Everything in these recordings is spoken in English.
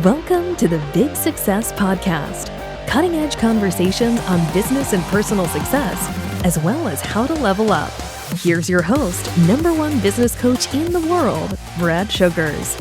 Welcome to the Big Success Podcast, cutting-edge conversations on business and personal success, as well as how to level up. Here's your host, #1 business coach in the world, Brad Sugars.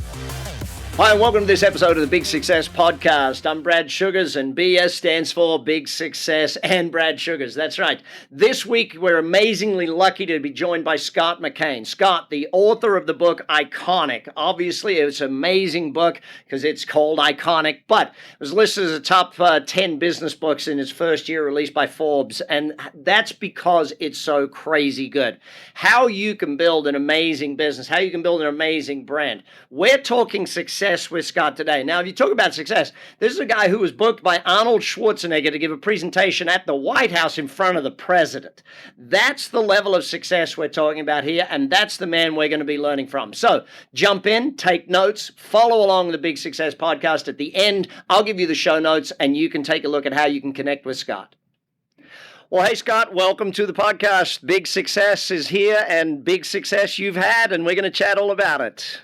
Hi, and welcome to this episode of the Big Success Podcast. I'm Brad Sugars, and BS stands for Big Success and Brad Sugars. That's right. This week, we're amazingly lucky to be joined by Scott McKain. Scott, the author of the book Iconic. Obviously, it's an amazing book because it's called Iconic, but it was listed as a top 10 business books in its first year, released by Forbes, and that's because it's so crazy good. How you can build an amazing business, how you can build an amazing brand. We're talking success with Scott today. Now, if you talk about success, this is a guy who was booked by Arnold Schwarzenegger to give a presentation at the White House in front of the president. That's the level of success we're talking about here, and that's the man we're going to be learning from. So jump in, take notes, follow along the Big Success Podcast. At the end, I'll give you the show notes, and you can take a look at how you can connect with Scott. Well, hey, Scott, welcome to the podcast. Big Success is here, and big success you've had, and we're going to chat all about it.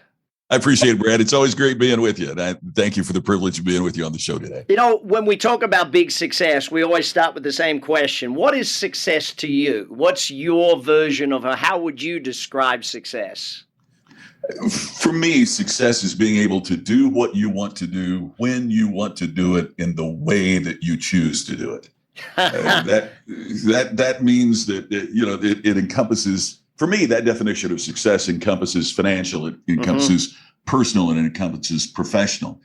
I appreciate it, Brad. It's always great being with you. And I thank you for the privilege of being with you on the show today. You know, when we talk about big success, we always start with the same question. What is success to you? What's your version of how would you describe success? For me, success is being able to do what you want to do when you want to do it in the way that you choose to do it. That means that it encompasses. For me, that definition of success encompasses financial, it encompasses personal, and it encompasses professional.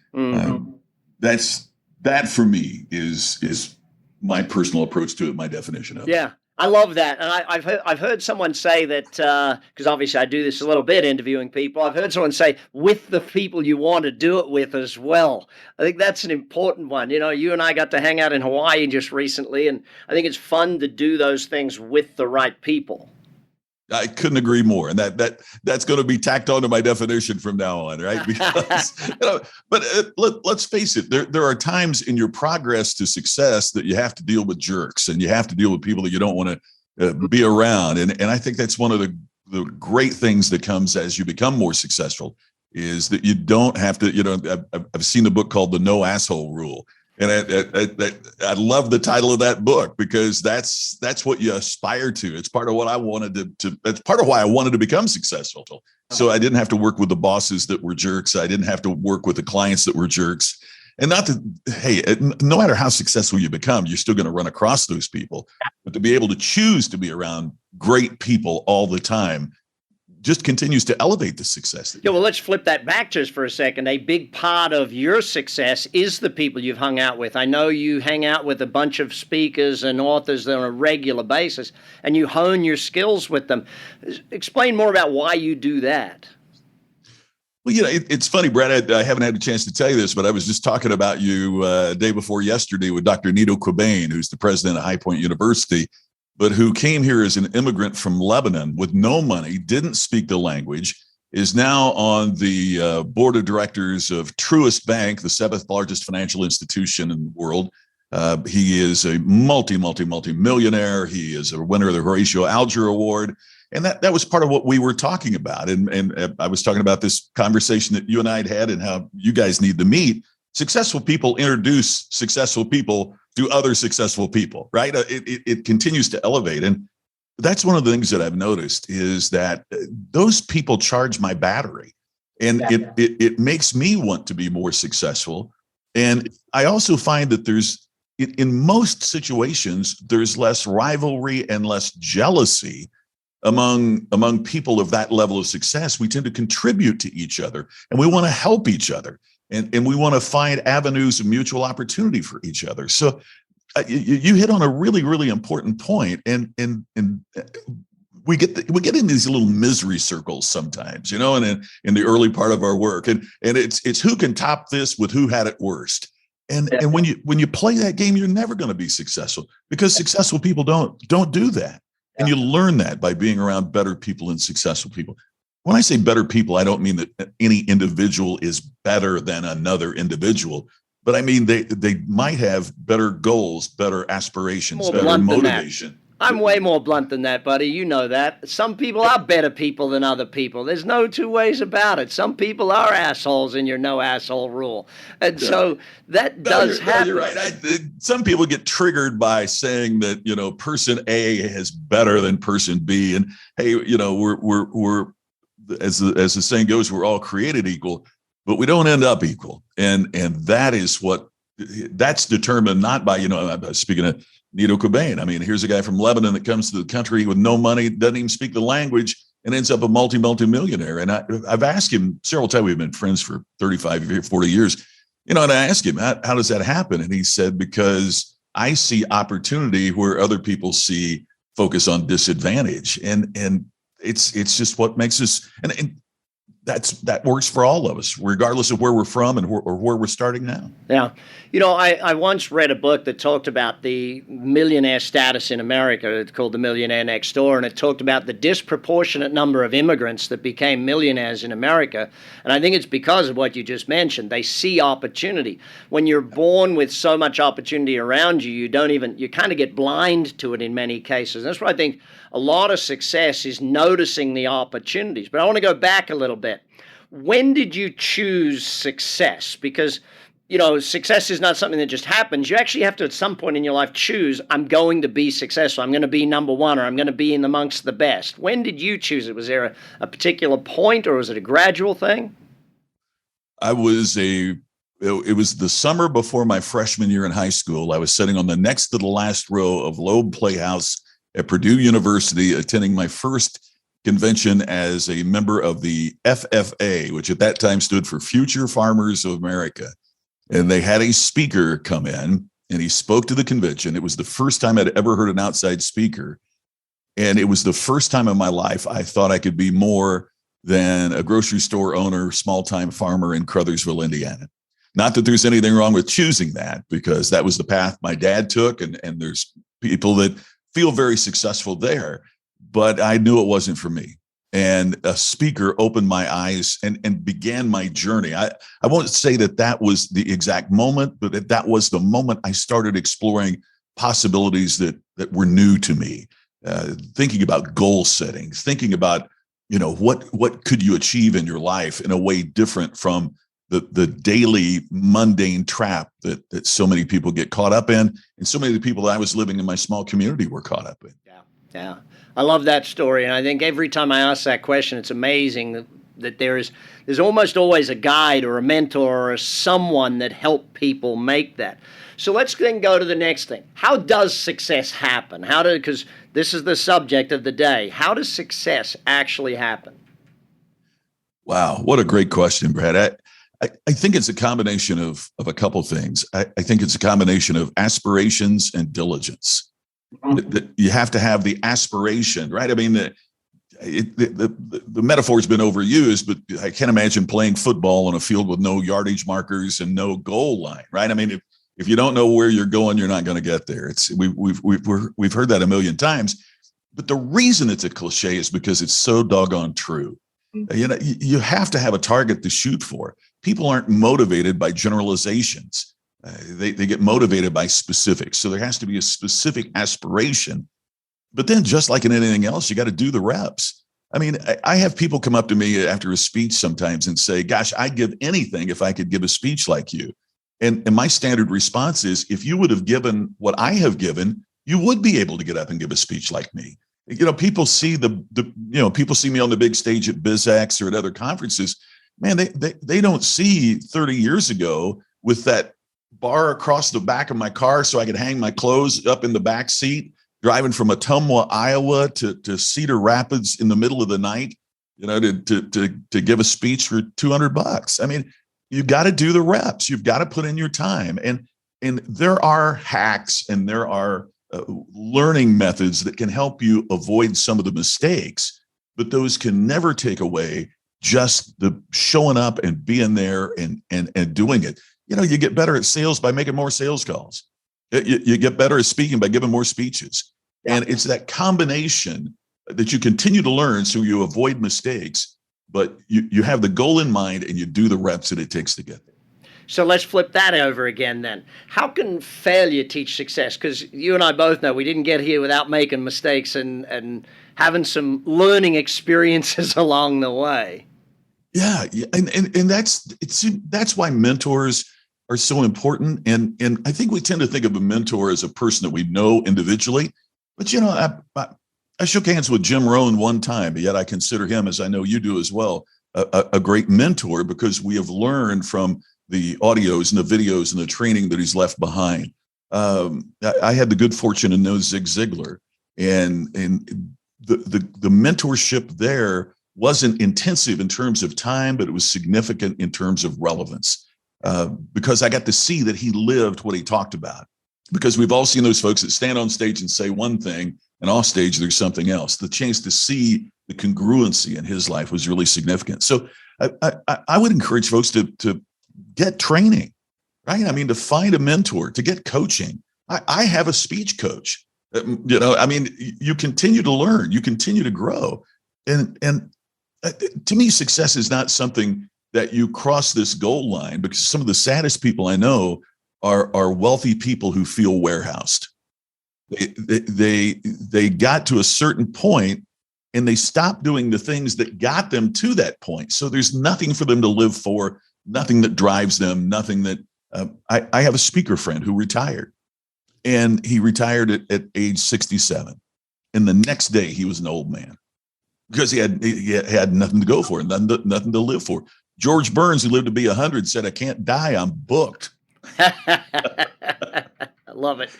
That for me is my personal approach to it, my definition of it. Yeah, I love that, and I've heard someone say that because obviously I do this a little bit interviewing people. I've heard someone say with the people you want to do it with as well. I think that's an important one. You know, you and I got to hang out in Hawaii just recently, and I think it's fun to do those things with the right people. I couldn't agree more, and that's going to be tacked onto my definition from now on, right? Because, let's face it, there are times in your progress to success that you have to deal with jerks, and you have to deal with people that you don't want to be around, and I think that's one of the great things that comes as you become more successful is that you don't have to. I've seen a book called The No Asshole Rule. And I love the title of that book because that's what you aspire to. It's part of what I wanted to. It's part of why I wanted to become successful. So I didn't have to work with the bosses that were jerks. I didn't have to work with the clients that were jerks. And not to, hey, no matter how successful you become, you're still going to run across those people. But to be able to choose to be around great people all the time just continues to elevate the success. Yeah, well, let's flip that back just for a second. A big part of your success is the people you've hung out with. I know you hang out with a bunch of speakers and authors on a regular basis, and you hone your skills with them. Explain more about why you do that. Well, it's funny, Brad, I haven't had a chance to tell you this, but I was just talking about you day before yesterday with Dr. Nido Qubein, who's the president of High Point University, but who came here as an immigrant from Lebanon with no money, didn't speak the language, is now on the board of directors of Truist Bank, the 7th largest financial institution in the world. He is a multi-millionaire. He is a winner of the Horatio Alger Award. And that was part of what we were talking about. And I was talking about this conversation that you and I had and how you guys need to meet. Successful people introduce successful people to other successful people, right? It continues to elevate. And that's one of the things that I've noticed is that those people charge my battery, and it makes me want to be more successful. And I also find that in most situations, there's less rivalry and less jealousy among people of that level of success. We tend to contribute to each other, and we want to help each other. And we want to find avenues of mutual opportunity for each other. So you hit on a really, really important point. And we get in these little misery circles sometimes, and in the early part of our work. And it's who can top this with who had it worst. And when you play that game, you're never going to be successful because successful people don't do that. And you learn that by being around better people and successful people. When I say better people, I don't mean that any individual is better than another individual, but I mean they might have better goals, better aspirations, better motivation. I'm way more blunt than that, buddy. You know that. Some people are better people than other people. There's no two ways about it. Some people are assholes in your no asshole rule. And so that does happen. You're right. Some people get triggered by saying that, person A is better than person B. And hey, we're as the saying goes, we're all created equal, but we don't end up equal. And that's determined not by, speaking of Nito Cobain. I mean, here's a guy from Lebanon that comes to the country with no money, doesn't even speak the language, and ends up a multi-millionaire. And I've asked him several times, we've been friends for 35, 40 years, and I asked him, how does that happen? And he said, because I see opportunity where other people see focus on disadvantage. And it's just what makes us, and that works for all of us, regardless of where we're from and or where we're starting now. Yeah. I once read a book that talked about the millionaire status in America. It's called The Millionaire Next Door, and it talked about the disproportionate number of immigrants that became millionaires in America. And I think it's because of what you just mentioned. They see opportunity. When you're born with so much opportunity around you, you kind of get blind to it in many cases. And that's what I think a lot of success is, noticing the opportunities. But I want to go back a little bit. When did you choose success? Because, success is not something that just happens. You actually have to, at some point in your life, choose, I'm going to be successful. I'm going to be number one, or I'm going to be in amongst the best. When did you choose it? Was there a particular point, or was it a gradual thing? It was the summer before my freshman year in high school. I was sitting on the next to the last row of Loeb Playhouse at Purdue University, attending my first convention as a member of the FFA, which at that time stood for Future Farmers of America. And they had a speaker come in, and he spoke to the convention. It was the first time I'd ever heard an outside speaker. And it was the first time in my life I thought I could be more than a grocery store owner, small-time farmer in Crothersville, Indiana. Not that there's anything wrong with choosing that, because that was the path my dad took, and there's people that feel very successful there, but I knew it wasn't for me. And a speaker opened my eyes and began my journey. I won't say that was the exact moment, but that was the moment I started exploring possibilities that were new to me. Thinking about goal setting, thinking about, what could you achieve in your life in a way different from the daily mundane trap that so many people get caught up in, and so many of the people that I was living in my small community were caught up in. Yeah. I love that story. And I think every time I ask that question, it's amazing that there's almost always a guide or a mentor or someone that helped people make that. So let's then go to the next thing. How does success happen? Because this is the subject of the day. How does success actually happen? Wow. What a great question, Brad. I think it's a combination of a couple things. I think it's a combination of aspirations and diligence. You have to have the aspiration, right? I mean, the metaphor has been overused, but I can't imagine playing football on a field with no yardage markers and no goal line, right? I mean, if you don't know where you're going, you're not going to get there. We've heard that a million times, but the reason it's a cliche is because it's so doggone true. You have to have a target to shoot for. People aren't motivated by generalizations. They get motivated by specifics. So there has to be a specific aspiration. But then, just like in anything else, you got to do the reps. I mean, I have people come up to me after a speech sometimes and say, gosh, I'd give anything if I could give a speech like you. And my standard response is, if you would have given what I have given, you would be able to get up and give a speech like me. People see people see me on the big stage at BizX or at other conferences. Man, they don't see 30 years ago with that bar across the back of my car so I could hang my clothes up in the back seat, driving from Ottumwa, Iowa to Cedar Rapids in the middle of the night, to give a speech for $200. I mean, you've got to do the reps. You've got to put in your time. And there are hacks and there are learning methods that can help you avoid some of the mistakes, but those can never take away just the showing up and being there and doing it. You get better at sales by making more sales calls. You get better at speaking by giving more speeches. Yeah. And it's that combination that you continue to learn so you avoid mistakes, but you have the goal in mind and you do the reps that it takes to get there. So let's flip that over again then. How can failure teach success? Because you and I both know we didn't get here without making mistakes and having some learning experiences along the way. Yeah, and that's why mentors are so important. And I think we tend to think of a mentor as a person that we know individually. But I shook hands with Jim Rohn one time, yet I consider him, as I know you do as well, a great mentor, because we have learned from the audios and the videos and the training that he's left behind. I had the good fortune to know Zig Ziglar, and the mentorship there wasn't intensive in terms of time, but it was significant in terms of relevance, because I got to see that he lived what he talked about. Because we've all seen those folks that stand on stage and say one thing, and off stage there's something else. The chance to see the congruency in his life was really significant. So I would encourage folks to get training, right? I mean, to find a mentor, to get coaching. I have a speech coach. You continue to learn, you continue to grow. And to me, success is not something that you cross this goal line, because some of the saddest people I know are wealthy people who feel warehoused. They got to a certain point and they stopped doing the things that got them to that point. So there's nothing for them to live for, nothing that drives them, nothing that I have a speaker friend who retired, and he retired at age 67. And the next day he was an old man because he had nothing to go for, nothing to live for. George Burns, who lived to be 100, said, "I can't die, I'm booked." I love it.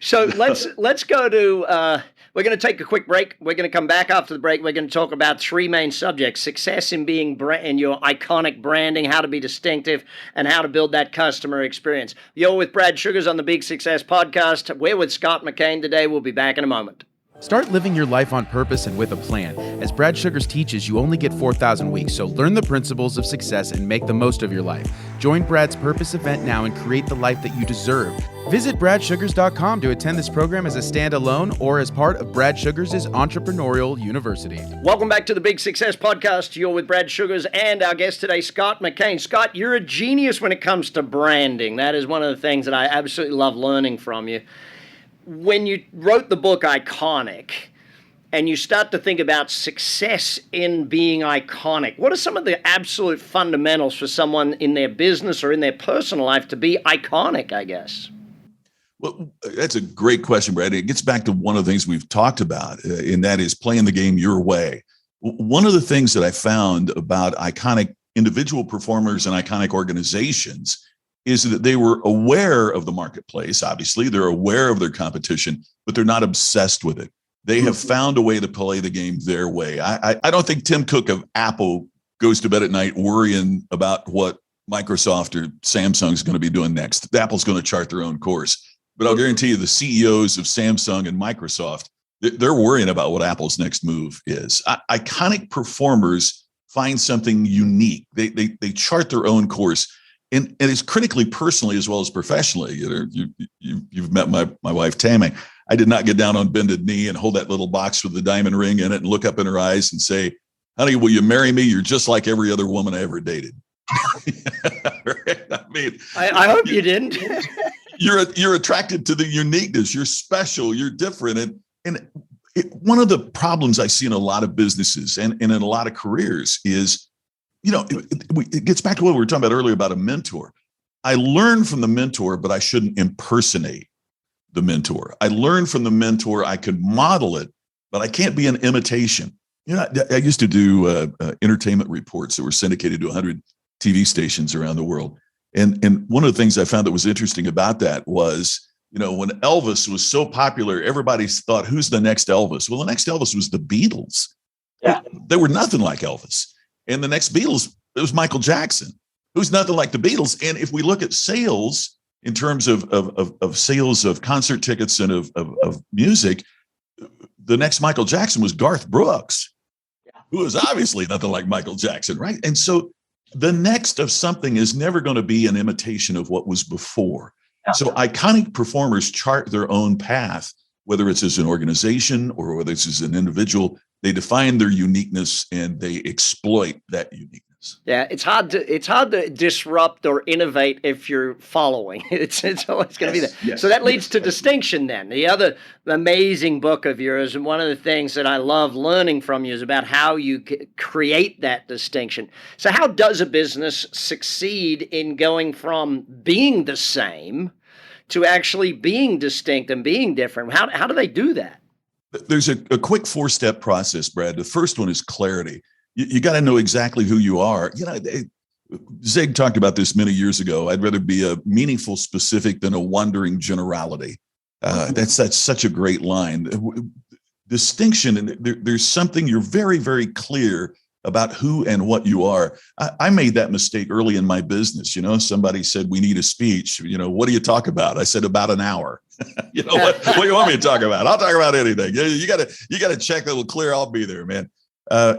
So let's go to, we're going to take a quick break. We're going to come back after the break. We're going to talk about three main subjects: success in being in your iconic branding, how to be distinctive, and how to build that customer experience. You're with Brad Sugars on the Big Success Podcast. We're with Scott McKain today. We'll be back in a moment. Start living your life on purpose and with a plan. As Brad Sugars teaches, you only get 4,000 weeks, so learn the principles of success and make the most of your life. Join Brad's Purpose event now and create the life that you deserve. Visit bradsugars.com to attend this program as a standalone or as part of Brad Sugars' Entrepreneurial University. Welcome back to the Big Success Podcast. You're with Brad Sugars and our guest today, Scott McKain. Scott, you're a genius when it comes to branding. That is one of the things that I absolutely love learning from you. When you wrote the book Iconic, and you start to think about success in being iconic, what are some of the absolute fundamentals for someone in their business or in their personal life to be iconic, I guess? Well, that's a great question, Brad. It gets back to one of the things we've talked about, and that is playing the game your way. One of the things that I found about iconic individual performers and iconic organizations is that they were aware of the marketplace. Obviously, they're aware of their competition, but they're not obsessed with it. They have found a way to play the game their way. I don't think Tim Cook of Apple goes to bed at night worrying about what Microsoft or Samsung is going to be doing next. Apple's going to chart their own course. But I'll guarantee you the CEOs of Samsung and Microsoft, they're worrying about what Apple's next move is. Iconic performers find something unique. They chart their own course. And it's critically personally as well as professionally. You've met my wife, Tammy. I did not get down on bended knee and hold that little box with the diamond ring in it and look up in her eyes and say, "Honey, will you marry me? You're just like every other woman I ever dated." Right? I mean, I hope you didn't. You're attracted to the uniqueness. You're special. You're different. And one of the problems I see in a lot of businesses and in a lot of careers is, it gets back to what we were talking about earlier about a mentor. I learn from the mentor, but I shouldn't impersonate the mentor. I learn from the mentor. I could model it, but I can't be an imitation. I used to do entertainment reports that were syndicated to 100 TV stations around the world. And one of the things I found that was interesting about that was, when Elvis was so popular, everybody thought, who's the next Elvis? Well, the next Elvis was the Beatles. Yeah. They were nothing like Elvis. And the next Beatles, it was Michael Jackson, who's nothing like the Beatles. And if we look at sales in terms of sales of concert tickets and of music, the next Michael Jackson was Garth Brooks, who is obviously nothing like Michael Jackson, right? And so the next of something is never going to be an imitation of what was before. So iconic performers chart their own path, whether it's as an organization or whether it's as an individual. They define their uniqueness and they exploit that uniqueness. business. Yeah, it's hard to disrupt or innovate if you're following. It's always going to be there. Yes, So that leads yes, to distinction then. The other amazing book of yours, and one of the things that I love learning from you is about how you create that distinction. So how does a business succeed in going from being the same to actually being distinct and being different? How do they do that? There's a quick 4-step process, Brad. The first one is clarity. You got to know exactly who you are. Zig talked about this many years ago. I'd rather be a meaningful specific than a wandering generality. That's such a great line. Distinction, and there's something you're very, very clear about who and what you are. I made that mistake early in my business. Somebody said, we need a speech. What do you talk about? I said, about an hour. What do you want me to talk about? I'll talk about anything. You got to check that will clear. I'll be there, man.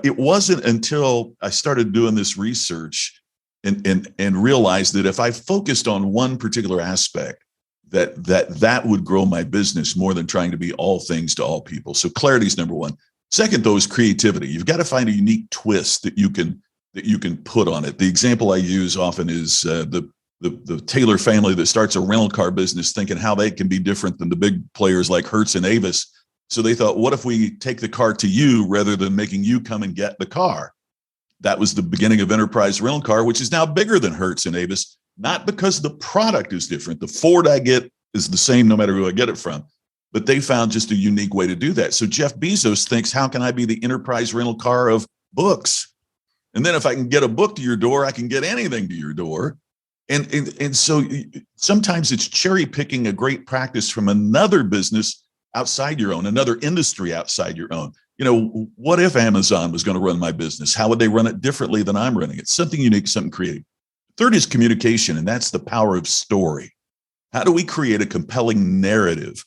It wasn't until I started doing this research and realized that if I focused on one particular aspect, that would grow my business more than trying to be all things to all people. So clarity is number one. Second, though, is creativity. You've got to find a unique twist that you can put on it. The example I use often is the Taylor family that starts a rental car business, thinking how they can be different than the big players like Hertz and Avis. So they thought, what if we take the car to you rather than making you come and get the car? That was the beginning of Enterprise Rental Car, which is now bigger than Hertz and Avis, not because the product is different. The Ford I get is the same no matter who I get it from. But they found just a unique way to do that. So Jeff Bezos thinks, how can I be the enterprise rental car of books? And then if I can get a book to your door, I can get anything to your door. And so sometimes it's cherry picking a great practice from another business outside your own, another industry outside your own. What if Amazon was going to run my business? How would they run it differently than I'm running it? Something unique, something creative. Third is communication, and that's the power of story. How do we create a compelling narrative?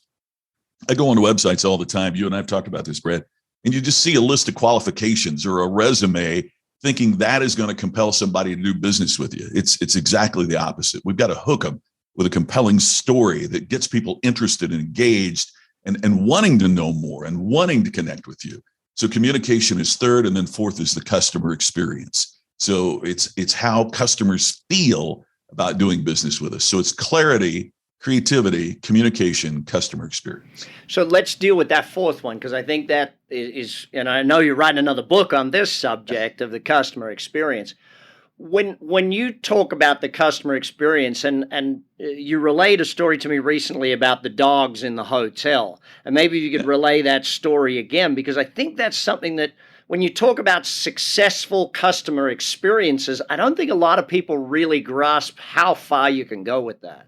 I go on websites all the time. You and I have talked about this, Brad, and you just see a list of qualifications or a resume thinking that is going to compel somebody to do business with you. It's exactly the opposite. We've got to hook them with a compelling story that gets people interested and engaged and wanting to know more and wanting to connect with you. So communication is third, and then fourth is the customer experience. So it's how customers feel about doing business with us. So it's clarity, creativity, communication, customer experience. So let's deal with that fourth one, because I think that is, and I know you're writing another book on this subject of the customer experience. When you talk about the customer experience, and you relayed a story to me recently about the dogs in the hotel, and maybe you could relay that story again, because I think that's something that when you talk about successful customer experiences, I don't think a lot of people really grasp how far you can go with that.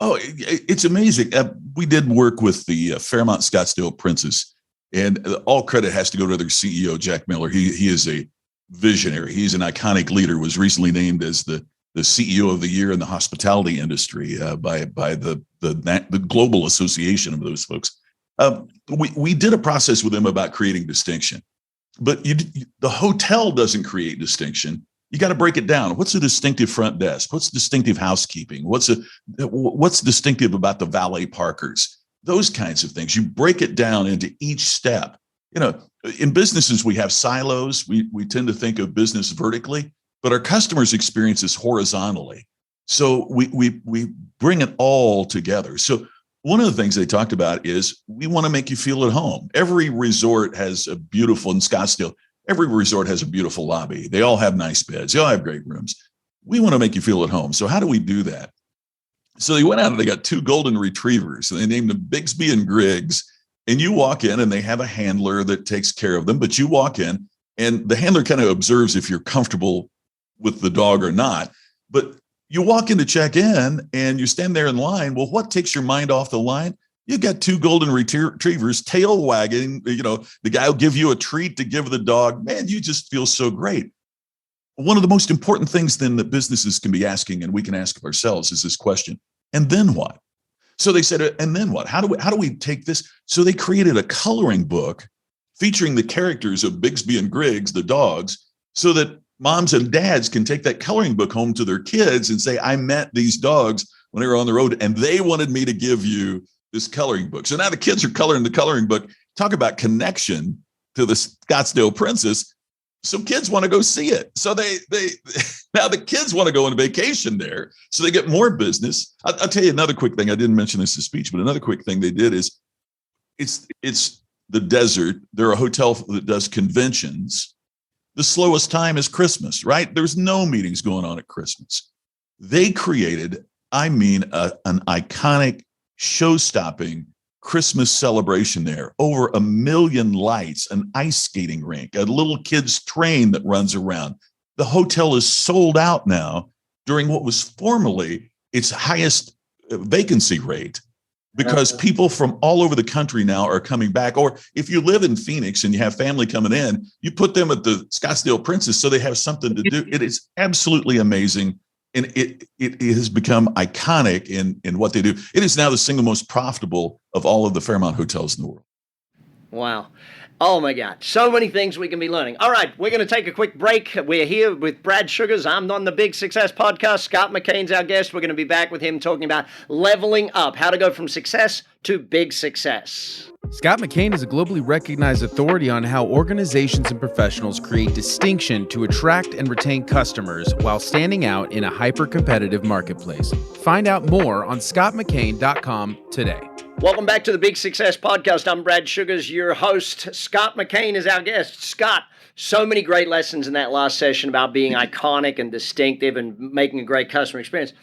Oh, it's amazing. We did work with the Fairmont Scottsdale Princess, and all credit has to go to their CEO, Jack Miller. He is a visionary. He's an iconic leader, was recently named as the CEO of the year in the hospitality industry by the global association of those folks. We did a process with them about creating distinction, but the hotel doesn't create distinction. You got to break it down. What's a distinctive front desk? What's distinctive housekeeping? What's distinctive about the valet parkers? Those kinds of things. You break it down into each step. In businesses, we have silos. We tend to think of business vertically, but our customers experience this horizontally. So we bring it all together. So one of the things they talked about is we want to make you feel at home. Every resort has a beautiful, in Scottsdale, every resort has a beautiful lobby. They all have nice beds. They all have great rooms. We want to make you feel at home. So how do we do that? So they went out and they got 2 golden retrievers, and they named them Bigsby and Griggs. And you walk in and they have a handler that takes care of them, but you walk in and the handler kind of observes if you're comfortable with the dog or not. But you walk in to check in and you stand there in line. Well, what takes your mind off the line? You got 2 golden retrievers, tail wagging. The guy will give you a treat to give the dog. Man, you just feel so great. One of the most important things then that businesses can be asking, and we can ask of ourselves, is this question: and then what? So they said, and then what? How do we take this? So they created a coloring book featuring the characters of Bigsby and Griggs, the dogs, so that moms and dads can take that coloring book home to their kids and say, I met these dogs when they were on the road, and they wanted me to give you this coloring book. So now the kids are coloring the coloring book. Talk about connection to the Scottsdale Princess. So kids want to go see it. So they now the kids want to go on vacation there. So they get more business. I'll tell you another quick thing. I didn't mention this in the speech, but another quick thing they did is it's the desert. They're a hotel that does conventions. The slowest time is Christmas, right? There's no meetings going on at Christmas. They created, an iconic, show-stopping Christmas celebration there. Over 1 million lights, an ice skating rink, a little kid's train that runs around. The hotel is sold out now during what was formerly its highest vacancy rate, because people from all over the country now are coming back. Or if you live in Phoenix and you have family coming in, you put them at the Scottsdale Princess so they have something to do. It is absolutely amazing. And it has become iconic in what they do. It is now the single most profitable of all of the Fairmont hotels in the world. Wow. Oh my God. So many things we can be learning. All right. We're going to take a quick break. We're here with Brad Sugars. I'm on the Big Success Podcast. Scott McKain's our guest. We're going to be back with him talking about leveling up, how to go from success to big success. Scott McKain is a globally recognized authority on how organizations and professionals create distinction to attract and retain customers while standing out in a hyper-competitive marketplace. Find out more on scottmckain.com today. Welcome back to the Big Success Podcast. I'm Brad Sugars, your host. Scott McKain is our guest. Scott, so many great lessons in that last session about being iconic and distinctive and making a great customer experience.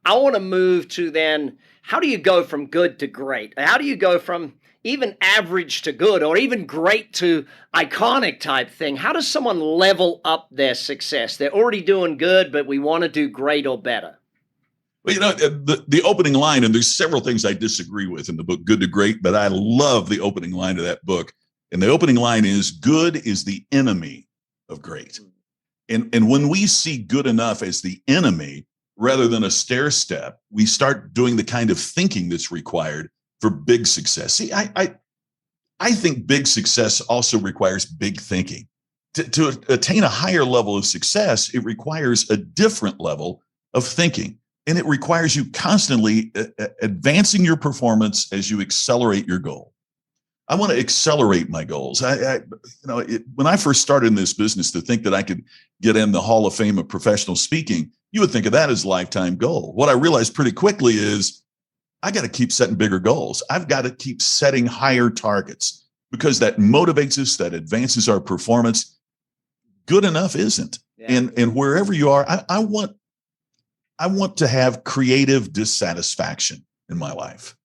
I want to move to then, how do you go from good to great? How do you go from even average to good, or even great to iconic type thing? How does someone level up their success? They're already doing good, but we want to do great or better. Well, the opening line, and there's several things I disagree with in the book, Good to Great, but I love the opening line of that book. And the opening line is, good is the enemy of great. And when we see good enough as the enemy, rather than a stair step, we start doing the kind of thinking that's required for big success. See, I think big success also requires big thinking. To attain a higher level of success, it requires a different level of thinking. And it requires you constantly advancing your performance as you accelerate your goal. I want to accelerate my goals. When I first started in this business, to think that I could get in the Hall of Fame of professional speaking, you would think of that as a lifetime goal. What I realized pretty quickly is I got to keep setting bigger goals. I've got to keep setting higher targets, because that motivates us, that advances our performance. Good enough isn't. Yeah. And wherever you are, I want to have creative dissatisfaction in my life.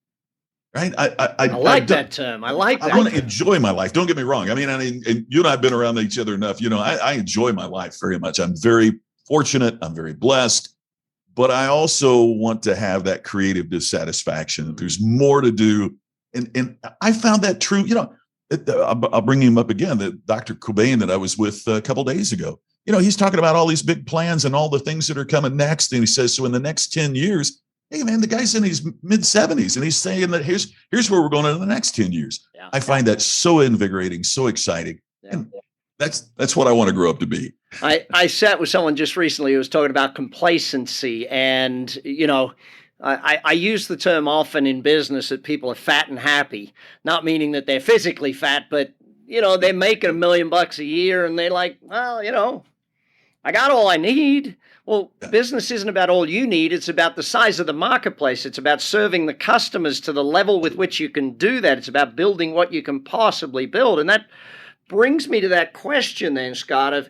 Right? I like that term. I like that. I want to enjoy my life. Don't get me wrong. I mean, and you and I have been around each other enough. I enjoy my life very much. I'm very fortunate. I'm very blessed. But I also want to have that creative dissatisfaction. There's more to do. And I found that true. I'll bring him up again, that Dr. Cobain that I was with a couple of days ago. He's talking about all these big plans and all the things that are coming next. And he says, so in the next 10 years, hey, man, the guy's in his mid-70s. And he's saying that here's where we're going in the next 10 years. Yeah. I find that so invigorating, so exciting. Yeah. And that's what I want to grow up to be. I sat with someone just recently who was talking about complacency. And, I use the term often in business that people are fat and happy, not meaning that they're physically fat, but, they're making $1 million a year and they're like, well, I got all I need. Well, business isn't about all you need. It's about the size of the marketplace. It's about serving the customers to the level with which you can do that. It's about building what you can possibly build. And that brings me to that question then, Scott, of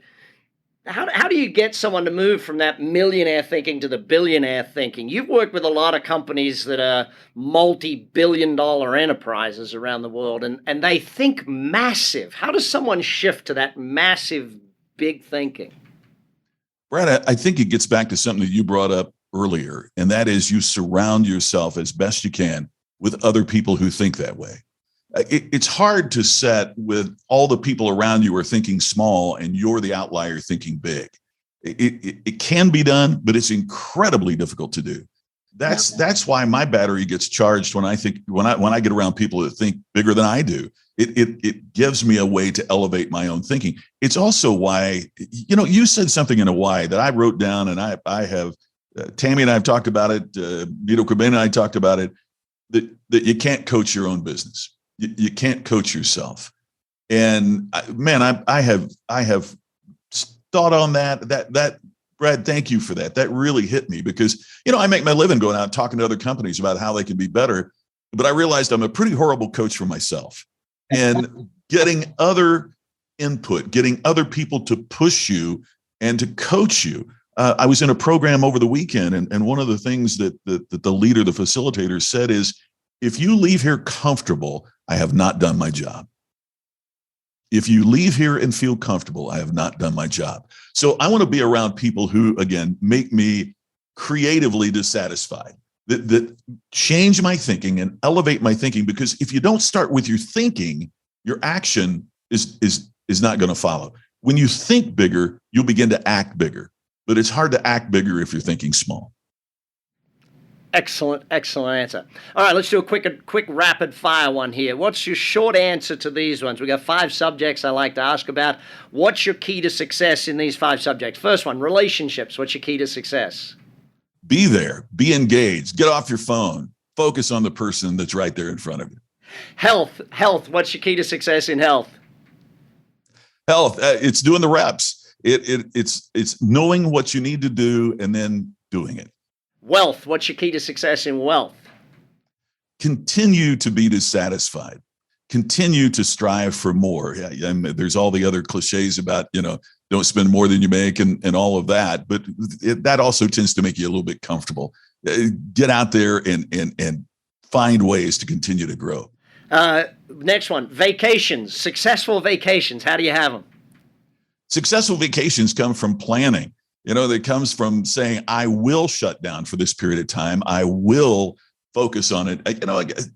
how do you get someone to move from that millionaire thinking to the billionaire thinking? You've worked with a lot of companies that are multi-billion-dollar enterprises around the world, and they think massive. How does someone shift to that massive, big thinking? Brad, I think it gets back to something that you brought up earlier, and that is you surround yourself as best you can with other people who think that way. It's hard to set with all the people around you are thinking small and you're the outlier thinking big. It can be done, but it's incredibly difficult to do. That's why my battery gets charged when I get around people that think bigger than I do. It gives me a way to elevate my own thinking. It's also why, you said something in a why that I wrote down, and I have, Tammy and I have talked about it, Nito Cobain and I talked about it, that you can't coach your own business. You can't coach yourself. And I have thought on that, Brad, thank you for that. That really hit me because, I make my living going out and talking to other companies about how they can be better. But I realized I'm a pretty horrible coach for myself. And getting other input, getting other people to push you and to coach you. I was in a program over the weekend, and one of the things that the leader, the facilitator said is, if you leave here comfortable, I have not done my job. If you leave here and feel comfortable, I have not done my job. So I want to be around people who, again, make me creatively dissatisfied, that change my thinking and elevate my thinking. Because if you don't start with your thinking, your action is not going to follow. When you think bigger, you'll begin to act bigger. But it's hard to act bigger if you're thinking small. Excellent answer. All right, let's do a quick rapid fire one here. What's your short answer to these ones? We got 5 subjects I like to ask about. What's your key to success in these 5 subjects? First one, relationships. What's your key to success? Be there, be engaged, get off your phone, focus on the person that's right there in front of you. Health. What's your key to success in health? Health, it's doing the reps. It's knowing what you need to do and then doing it. Wealth. What's your key to success in wealth? Continue to be dissatisfied. Continue to strive for more. Yeah, there's all the other cliches about, don't spend more than you make and all of that. But that also tends to make you a little bit comfortable. Get out there and find ways to continue to grow. Next one, vacations. Successful vacations. How do you have them? Successful vacations come from planning. That comes from saying, I will shut down for this period of time. I will focus on it.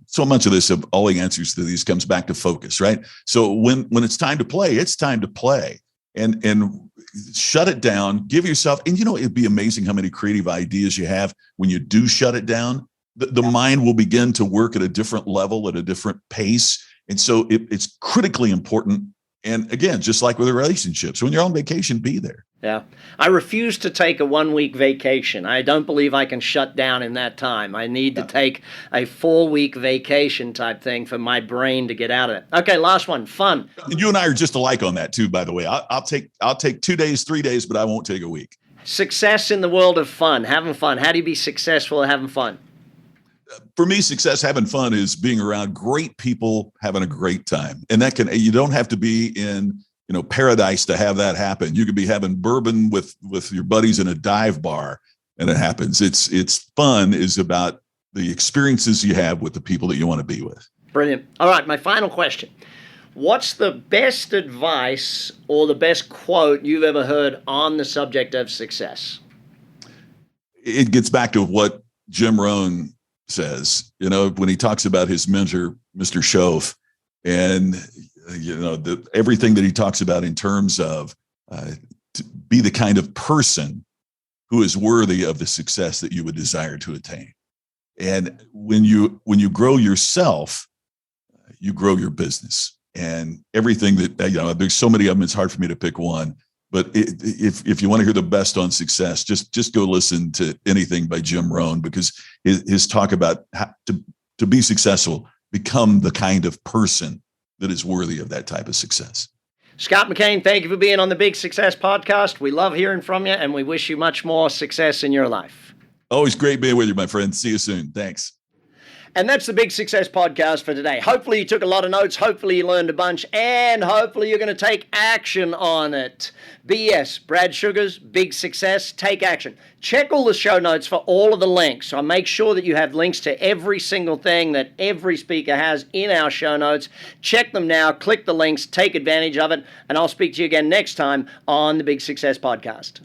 So much of this, all the answers to these comes back to focus, right? So when it's time to play, it's time to play and shut it down, give yourself, and it'd be amazing how many creative ideas you have when you do shut it down. The mind will begin to work at a different level, at a different pace. And so it's critically important. And again, just like with the relationships, when you're on vacation, be there. Yeah. I refuse to take a 1-week vacation. I don't believe I can shut down in that time. I need to take a 4-week vacation type thing for my brain to get out of it. Okay, last one, fun. And you and I are just alike on that too, by the way. I'll take 2 days, 3 days, but I won't take a week. Success in the world of fun, having fun. How do you be successful at having fun? For me, success, having fun is being around great people, having a great time. And you don't have to be in, paradise to have that happen. You could be having bourbon with your buddies in a dive bar and it happens. It's fun is about the experiences you have with the people that you want to be with. Brilliant. All right. My final question. What's the best advice or the best quote you've ever heard on the subject of success? It gets back to what Jim Rohn says, when he talks about his mentor, Mr. Schoaf, and, everything that he talks about in terms of to be the kind of person who is worthy of the success that you would desire to attain. And when you grow yourself, you grow your business and everything that, there's so many of them, it's hard for me to pick one. But if you want to hear the best on success, just go listen to anything by Jim Rohn, because his talk about how to be successful, become the kind of person that is worthy of that type of success. Scott McKain, thank you for being on the Big Success Podcast. We love hearing from you, and we wish you much more success in your life. Always great being with you, my friend. See you soon. Thanks. And that's the Big Success Podcast for today. Hopefully you took a lot of notes. Hopefully you learned a bunch. And hopefully you're going to take action on it. BS, Brad Sugars, Big Success, take action. Check all the show notes for all of the links. So make sure that you have links to every single thing that every speaker has in our show notes. Check them now. Click the links. Take advantage of it. And I'll speak to you again next time on the Big Success Podcast.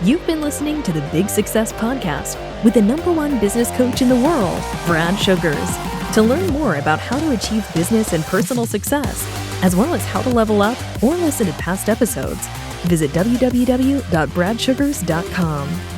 You've been listening to the Big Success Podcast with the #1 business coach in the world, Brad Sugars. To learn more about how to achieve business and personal success, as well as how to level up or listen to past episodes, visit www.bradsugars.com.